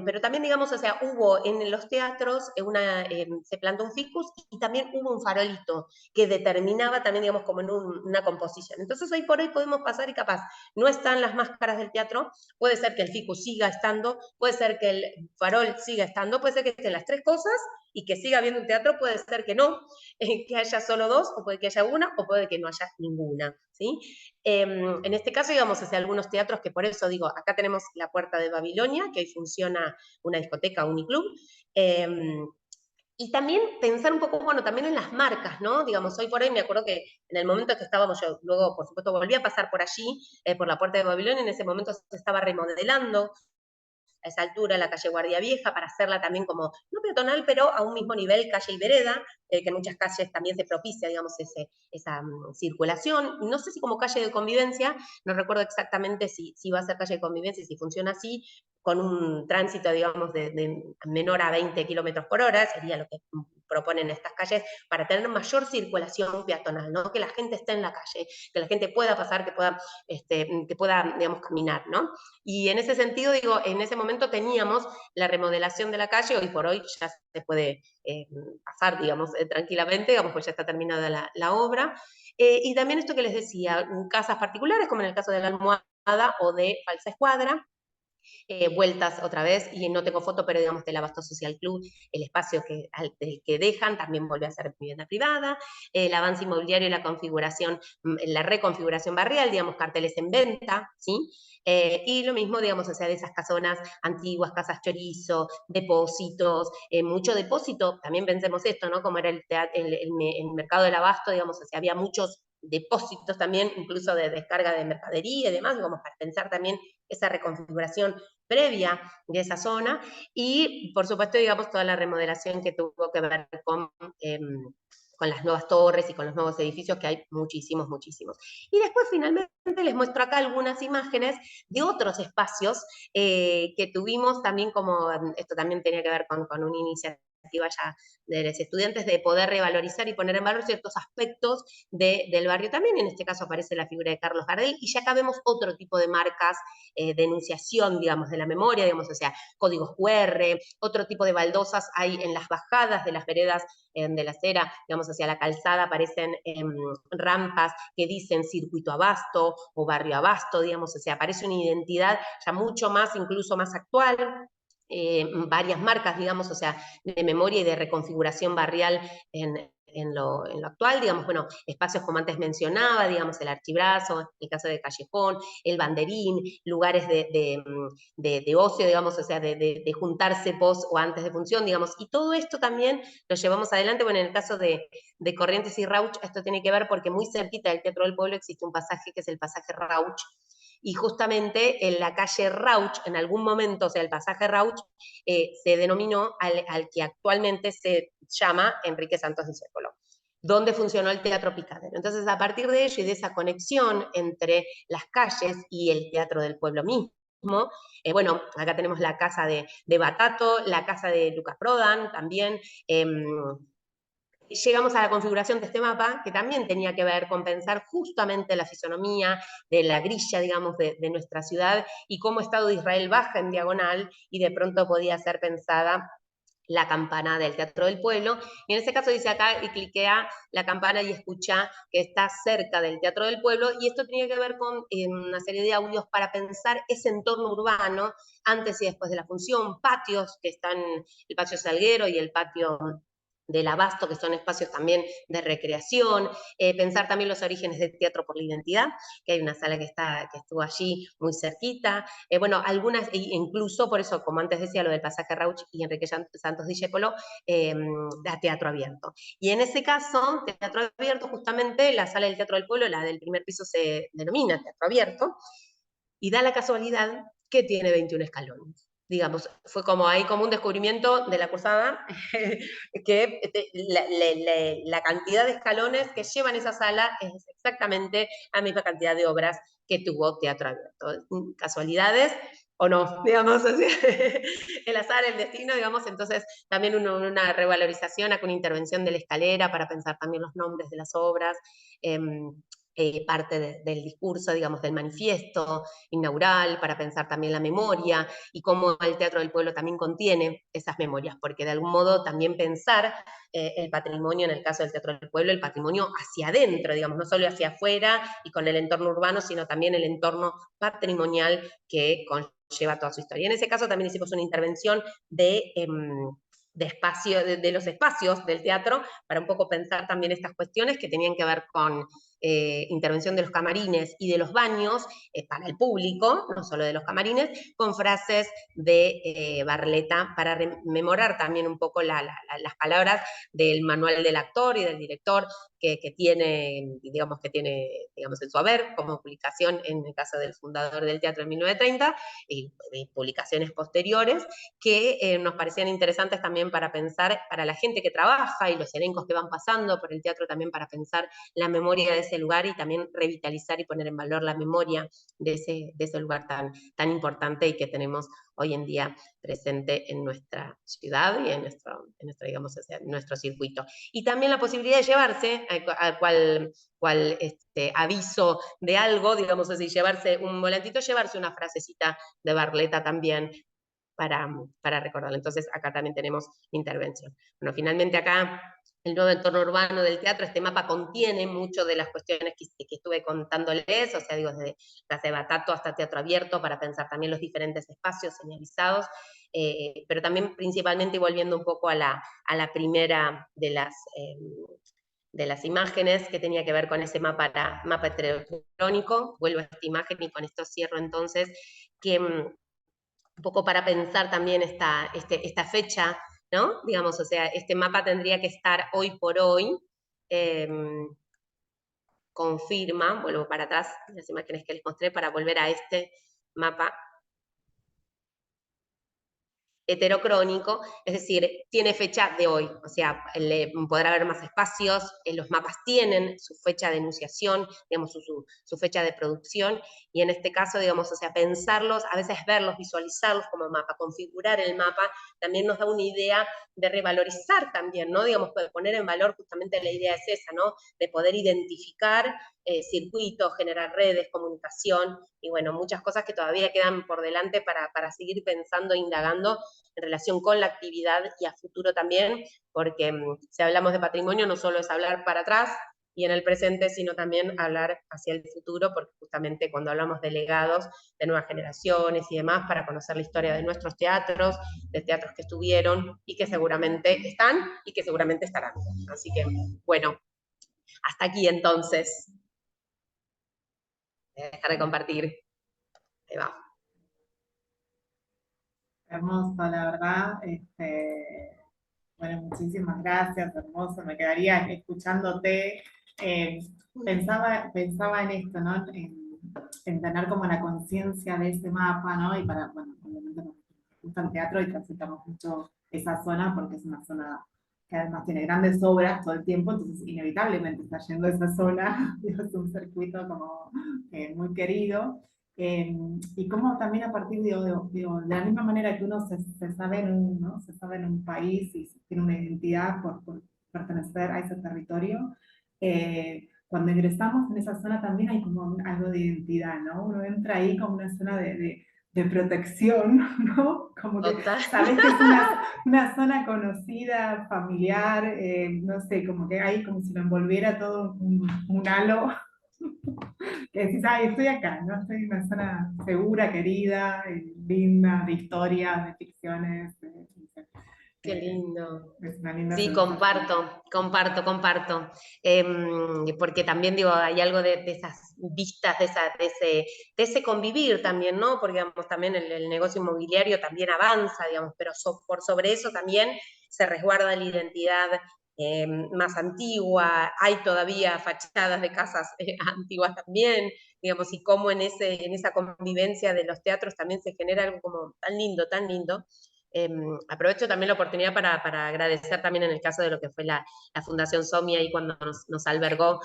pero también, digamos, o sea, hubo en los teatros, se plantó un ficus y también hubo un farolito que determinaba también, digamos, como en una composición. Entonces, hoy por hoy podemos pasar y capaz, no están las máscaras del teatro, puede ser que el ficus siga estando, puede ser que el farol siga estando, puede ser que estén las tres cosas y que siga habiendo un teatro, puede ser que no, que haya solo dos, o puede que haya una, o puede que no haya ninguna, ¿sí? En este caso, digamos, hacia algunos teatros que por eso digo, acá tenemos la Puerta de Babilonia, que hoy funciona una discoteca, uniclub, y también pensar un poco, bueno, también en las marcas, ¿no? Digamos, hoy por hoy me acuerdo que en el momento que estábamos, yo luego, por supuesto, volví a pasar por allí, por la Puerta de Babilonia, en ese momento se estaba remodelando a esa altura la calle Guardia Vieja, para hacerla también como, no peatonal, pero a un mismo nivel calle y vereda, que en muchas calles también se propicia, digamos, esa circulación. No sé si como calle de convivencia, no recuerdo exactamente si va a ser calle de convivencia, si funciona así, con un tránsito, digamos, de menor a 20 kilómetros por hora, sería lo que proponen estas calles, para tener mayor circulación peatonal, ¿no? Que la gente esté en la calle, que la gente pueda pasar, que pueda, digamos, caminar, ¿no? Y en ese sentido, digo, en ese momento teníamos la remodelación de la calle, hoy por hoy ya se puede pasar, digamos, tranquilamente, digamos, pues ya está terminada la obra. Y también esto que les decía, casas particulares, como en el caso de la Almohada o de Falsa Escuadra, vueltas otra vez, y no tengo foto, pero digamos del Abasto Social Club, el espacio que dejan también vuelve a ser vivienda privada, el avance inmobiliario y la reconfiguración barrial, digamos, carteles en venta, ¿sí? Y lo mismo, digamos, o sea, de esas casonas antiguas, casas chorizo, depósitos, mucho depósito, también pensemos esto, ¿no? Como era el mercado del abasto, digamos, o sea, había muchos depósitos también, incluso de descarga de mercadería y demás, como para pensar también esa reconfiguración previa de esa zona, y por supuesto, digamos, toda la remodelación que tuvo que ver con las nuevas torres y con los nuevos edificios, que hay muchísimos, muchísimos. Y después, finalmente, les muestro acá algunas imágenes de otros espacios que tuvimos también, como esto también tenía que ver con una iniciativa iniciativa ya de los estudiantes de poder revalorizar y poner en valor ciertos aspectos del barrio también. En este caso aparece la figura de Carlos Gardel, y ya acá vemos otro tipo de marcas de enunciación, digamos, de la memoria, digamos, o sea, códigos QR, otro tipo de baldosas hay en las bajadas de las veredas de la acera, digamos, hacia la calzada aparecen rampas que dicen Circuito Abasto o Barrio Abasto, digamos, o sea, aparece una identidad ya mucho más, incluso más actual, varias marcas, digamos, o sea, de memoria y de reconfiguración barrial en lo actual, digamos, bueno, espacios como antes mencionaba, digamos, el Archibrazo, el caso de Callejón, el Banderín, lugares de ocio, digamos, o sea, de juntarse post o antes de función, digamos, y todo esto también lo llevamos adelante. Bueno, en el caso de Corrientes y Rauch, esto tiene que ver porque muy cerquita del Teatro del Pueblo existe un pasaje que es el pasaje Rauch, y justamente en la calle Rauch, en algún momento, o sea, el pasaje Rauch, se denominó al que actualmente se llama Enrique Santos Discépolo, donde funcionó el Teatro Picadero. Entonces, a partir de ello y de esa conexión entre las calles y el Teatro del Pueblo mismo, bueno, acá tenemos la casa de Batato, la casa de Lucas Prodan también, llegamos a la configuración de este mapa, que también tenía que ver con pensar justamente la fisonomía de la grilla, digamos, de nuestra ciudad, y cómo Estado de Israel baja en diagonal, y de pronto podía ser pensada la campana del Teatro del Pueblo, y en ese caso dice acá, y cliquea la campana y escucha que está cerca del Teatro del Pueblo, y esto tenía que ver con una serie de audios para pensar ese entorno urbano, antes y después de la función, patios que están, el patio Salguero y el patio del Abasto, que son espacios también de recreación, pensar también los orígenes del Teatro por la Identidad, que hay una sala que estuvo allí muy cerquita, bueno, algunas, incluso por eso, como antes decía, lo del pasaje Rauch y Enrique Santos Discépolo, a teatro abierto. Y en ese caso, teatro abierto, justamente la sala del Teatro del Pueblo, la del primer piso, se denomina teatro abierto, y da la casualidad que tiene 21 escalones. Digamos, fue como ahí como un descubrimiento de la cursada, que la cantidad de escalones que llevan esa sala es exactamente la misma cantidad de obras que tuvo Teatro Abierto. ¿Casualidades o no? Digamos, o sea, el azar, el destino, digamos, entonces también una revalorización, una intervención de la escalera para pensar también los nombres de las obras, parte del discurso, digamos, del manifiesto inaugural, para pensar también la memoria y cómo el Teatro del Pueblo también contiene esas memorias, porque de algún modo también pensar el patrimonio, en el caso del Teatro del Pueblo, el patrimonio hacia adentro, digamos, no solo hacia afuera y con el entorno urbano, sino también el entorno patrimonial que conlleva toda su historia. Y en ese caso también hicimos una intervención de los espacios del teatro, para un poco pensar también estas cuestiones que tenían que ver con intervención de los camarines y de los baños para el público, no solo de los camarines, con frases de Barletta para rememorar también un poco las palabras del manual del actor y del director que tiene, digamos, en su haber como publicación en el caso del fundador del teatro en 1930 y publicaciones posteriores que nos parecían interesantes también para pensar, para la gente que trabaja y los elencos que van pasando por el teatro, también para pensar la memoria de ese lugar y también revitalizar y poner en valor la memoria de ese lugar tan importante y que tenemos hoy en día presente en nuestra ciudad y en nuestro digamos, en nuestro circuito. Y también la posibilidad de llevarse, al cual aviso de algo, digamos así, llevarse un volantito, llevarse una frasecita de Barletta también, para recordarlo. Entonces, acá también tenemos intervención. Bueno, finalmente acá, el nuevo entorno urbano del teatro, este mapa contiene mucho de las cuestiones que estuve contándoles, o sea, digo, desde Batato hasta Teatro Abierto, para pensar también los diferentes espacios señalizados, pero también principalmente, volviendo un poco a la primera de las imágenes, que tenía que ver con ese mapa electrónico. Vuelvo a esta imagen y con esto cierro entonces, que un poco para pensar también esta fecha, ¿no? Digamos, o sea, este mapa tendría que estar hoy por hoy, confirma, vuelvo para atrás, las imágenes que les mostré, para volver a este mapa. heterocrónico, es decir, tiene fecha de hoy, o sea, podrá haber más espacios, los mapas tienen su fecha de enunciación, digamos, su fecha de producción, y en este caso, digamos, o sea, pensarlos, a veces verlos, visualizarlos como mapa, configurar el mapa, también nos da una idea de revalorizar también, ¿no? Digamos, de poner en valor justamente la idea es esa, ¿no? De poder identificar circuitos, generar redes, comunicación, y bueno, muchas cosas que todavía quedan por delante para seguir pensando e indagando en relación con la actividad y a futuro también, porque si hablamos de patrimonio no solo es hablar para atrás y en el presente, sino también hablar hacia el futuro, porque justamente cuando hablamos de legados de nuevas generaciones y demás, para conocer la historia de nuestros teatros, de teatros que estuvieron y que seguramente están y que seguramente estarán. Así que, bueno, hasta aquí entonces. Voy a dejar de compartir. Ahí va. Hermoso, la verdad. Bueno, muchísimas gracias, hermoso. Me quedaría escuchándote. Eh, pensaba en esto, ¿no? En tener como la conciencia de ese mapa, ¿no? Y para, bueno, obviamente nos gusta el teatro y transitamos mucho esa zona porque es una zona que además tiene grandes obras todo el tiempo, entonces inevitablemente está yendo a esa zona, es un circuito como muy querido. Y como también a partir de la misma manera que uno se sabe en un, ¿no? Se sabe en un país y tiene una identidad por pertenecer a ese territorio, cuando ingresamos en esa zona también hay como algo de identidad, ¿no? Uno entra ahí como una zona de protección, ¿no? Como que Total. sabes que es una zona conocida, familiar, no sé, como que hay como si lo envolviera todo un halo que decís, ay, estoy acá, ¿no? Estoy en una zona segura, querida, linda, de historias, de ficciones. Qué lindo. Es una linda Sí, sensación. comparto. Porque también digo, hay algo de esas vistas, de ese convivir también, ¿no? Porque digamos, también el negocio inmobiliario también avanza, digamos, pero por sobre eso también se resguarda la identidad más antigua, hay todavía fachadas de casas antiguas también, digamos, y cómo en esa convivencia de los teatros también se genera algo como tan lindo. Aprovecho también la oportunidad para agradecer también en el caso de lo que fue la Fundación SOMI ahí cuando nos albergó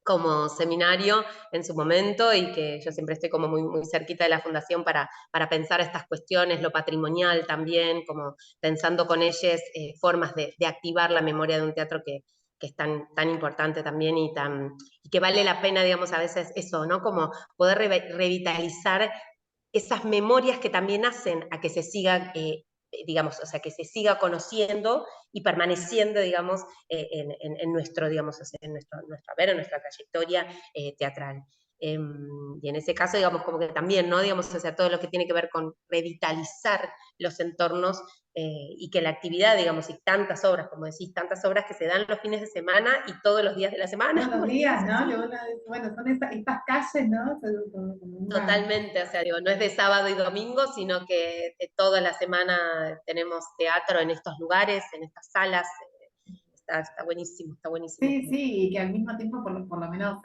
como seminario en su momento y que yo siempre estoy como muy cerquita de la fundación para pensar estas cuestiones, lo patrimonial también, como pensando con ellos formas de activar la memoria de un teatro que es tan importante también y que vale la pena, digamos, a veces eso, ¿no? Como poder revitalizar esas memorias que también hacen a que se siga, digamos, o sea, que se siga conociendo y permaneciendo, digamos, en nuestro, digamos, o sea, en nuestro haber, en nuestra trayectoria teatral. Y en ese caso, digamos, como que también, ¿no? Digamos, o sea, todo lo que tiene que ver con revitalizar los entornos y que la actividad, digamos, y tantas obras, como decís, tantas obras que se dan los fines de semana y todos los días de la semana, Todos los porque días, es ¿no? así. Que uno bueno, son estas calles, ¿no? Como Totalmente, o sea, digo, no es de sábado y domingo, sino que toda la semana tenemos teatro en estos lugares, en estas salas. Está buenísimo, está buenísimo. sí, sí, y que al mismo tiempo, por lo menos,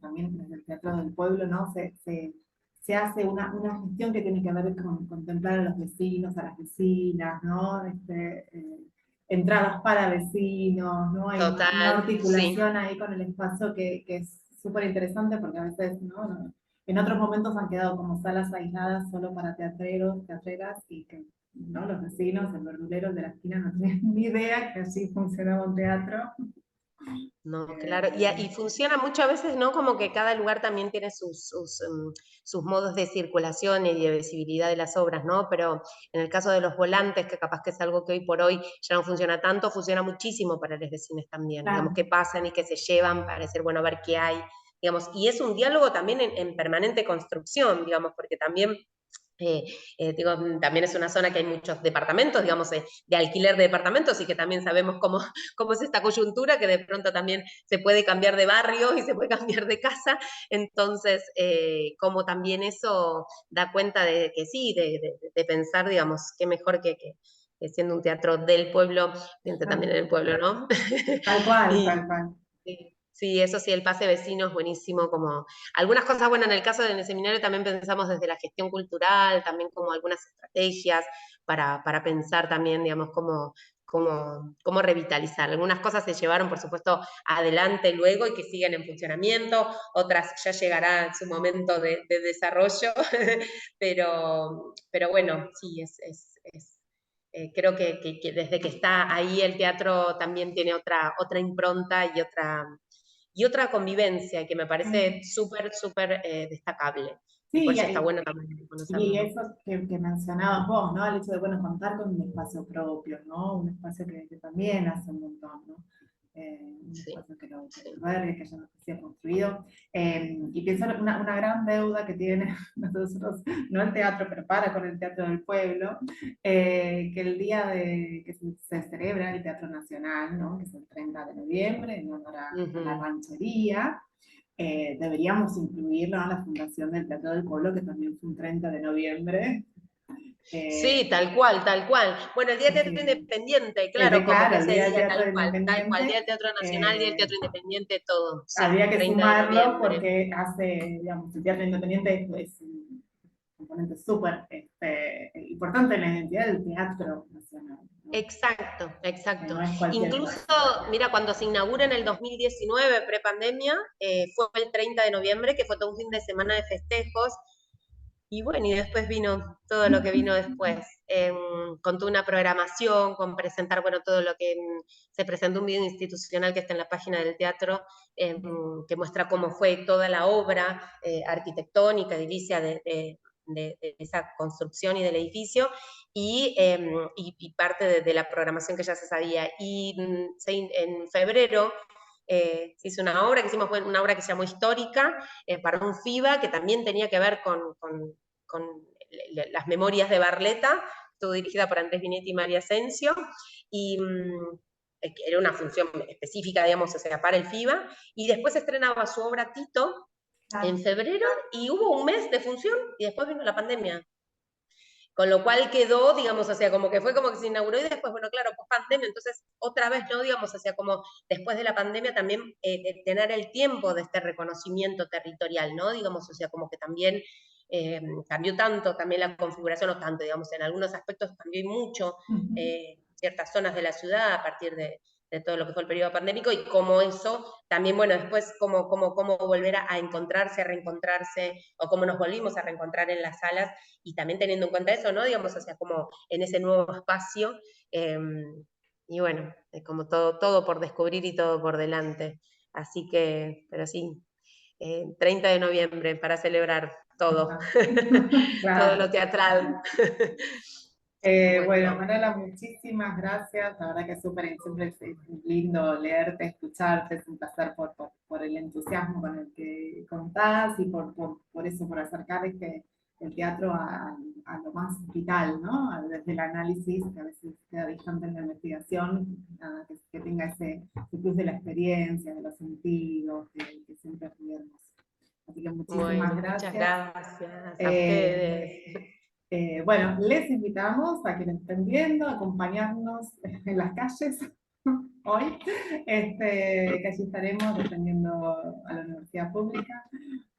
también desde el Teatro del Pueblo, ¿no? Se hace una gestión que tiene que ver con contemplar a los vecinos, a las vecinas, ¿no? Entradas para vecinos, ¿no? Hay una Total, sí. articulación ahí con el espacio que es súper interesante porque a veces, ¿no? En otros momentos han quedado como salas aisladas solo para teatreros, teatreras, y que ¿no? Los vecinos, el verdulero de la esquina no tienen ni idea que así funcionaba un teatro. No, claro. Y Eh, funciona muchas veces, ¿no? Como que cada lugar también tiene sus modos de circulación y de visibilidad de las obras, ¿no? Pero en el caso de los volantes, que capaz que es algo que hoy por hoy ya no funciona tanto, funciona muchísimo para los vecinos también. Digamos, claro, que pasan y que se llevan para decir, bueno, a ver qué hay. Digamos, y es un diálogo también en permanente construcción, digamos, porque también digo, también es una zona que hay muchos departamentos, digamos, de alquiler de departamentos y que también sabemos cómo es esta coyuntura, que de pronto también se puede cambiar de barrio y se puede cambiar de casa. Entonces, como también eso da cuenta de que sí, de pensar, digamos, qué mejor que siendo un teatro del pueblo, piense también en el pueblo, ¿no? tal cual, Y, tal cual. sí, eso sí, el pase vecino es buenísimo, como algunas cosas, bueno, en el caso del seminario también pensamos desde la gestión cultural, también como algunas estrategias, para pensar también, digamos, cómo revitalizar. Algunas cosas se llevaron, por supuesto, adelante luego y que siguen en funcionamiento, otras ya llegará su momento de desarrollo, pero bueno, sí, creo que desde que está ahí el teatro también tiene otra impronta y otra convivencia que me parece súper, súper destacable. Y por Sí, eso está bueno también y conocerlo. eso que mencionabas vos, ¿no? El hecho de, bueno, contar con un espacio propio, ¿no? Un espacio que también hace un montón, ¿no? Un Sí, espacio que lo sí. albergue, que ya se ha construido. Y pienso en una gran deuda que tiene nosotros, no el teatro, pero para con el Teatro del Pueblo, que el día que se celebra el Teatro Nacional, ¿no? Que es el 30 de noviembre, en honor a la ranchería. Deberíamos incluirlo en la fundación del Teatro del Pueblo, que también fue un 30 de noviembre. Sí, Eh, tal cual, tal cual. Bueno, el Día del Teatro que, Independiente, claro, como que claro, el ese Día del día, Teatro tal cual, Día Independiente, del Teatro Nacional, Día del Teatro Independiente, todo, sí, habría que 30 de sumarlo noviembre. porque hace, digamos, el Teatro Independiente es un componente súper importante en la identidad del teatro nacional, ¿no? Exacto, Que exacto. no es cualquier Incluso, cosa. mira, cuando se inaugura en el 2019, prepandemia, fue el 30 de noviembre, que fue todo un fin de semana de festejos. Y bueno, y después vino todo lo que vino después, con toda una programación, con presentar, bueno, todo lo que se presentó, un video institucional que está en la página del teatro, que muestra cómo fue toda la obra arquitectónica, edilicia de esa construcción y del edificio, y parte de la programación que ya se sabía. Y en febrero se hizo una obra que hicimos, una obra que se llamó Histórica, para un FIBA, que también tenía que ver con las memorias de Barletta, estuvo dirigida por Andrés Vinetti y María Asensio, y era una función específica, digamos, o sea, para el FIBA, y después estrenaba su obra Tito en febrero, y hubo un mes de función, y después vino la pandemia. Con lo cual quedó, digamos, o sea, como que fue como que se inauguró y después, bueno, claro, post pandemia, entonces otra vez, ¿no? Digamos, o sea, como después de la pandemia también tener el tiempo de este reconocimiento territorial, ¿no? Digamos, o sea, como que también cambió tanto también la configuración, no tanto, digamos, en algunos aspectos cambió mucho ciertas zonas de la ciudad a partir de todo lo que fue el periodo pandémico, y cómo eso también, bueno, después cómo volver a encontrarse, a reencontrarse, o cómo nos volvimos a reencontrar en las salas, y también teniendo en cuenta eso, ¿no? Digamos, o sea, como en ese nuevo espacio, y bueno, es como todo por descubrir y todo por delante. Así que, pero sí, 30 de noviembre para celebrar todo, todo lo Claro. teatral. Bueno, Bueno, Manuela, muchísimas gracias. La verdad que es súper, siempre es lindo leerte, escucharte. Es un placer por el entusiasmo con el que contás y por eso, por acercar el teatro a lo más vital, ¿no? Desde el análisis, que a veces queda distante en la investigación, nada, que tenga ese plus de la experiencia, de los sentidos, que siempre es muy hermoso. Así que muchísimas bueno, muchas gracias. gracias a ustedes. Eh, bueno, les invitamos a quienes estén viendo, a acompañarnos en las calles hoy, que allí estaremos defendiendo a la universidad pública,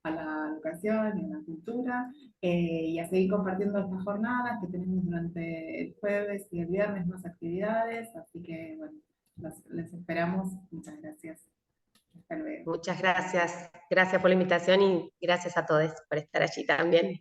a la educación y a la cultura, y a seguir compartiendo estas jornadas que tenemos durante el jueves y el viernes, más actividades, así que bueno, les esperamos. Muchas gracias. Hasta luego. Muchas gracias. Gracias por la invitación y gracias a todos por estar allí también.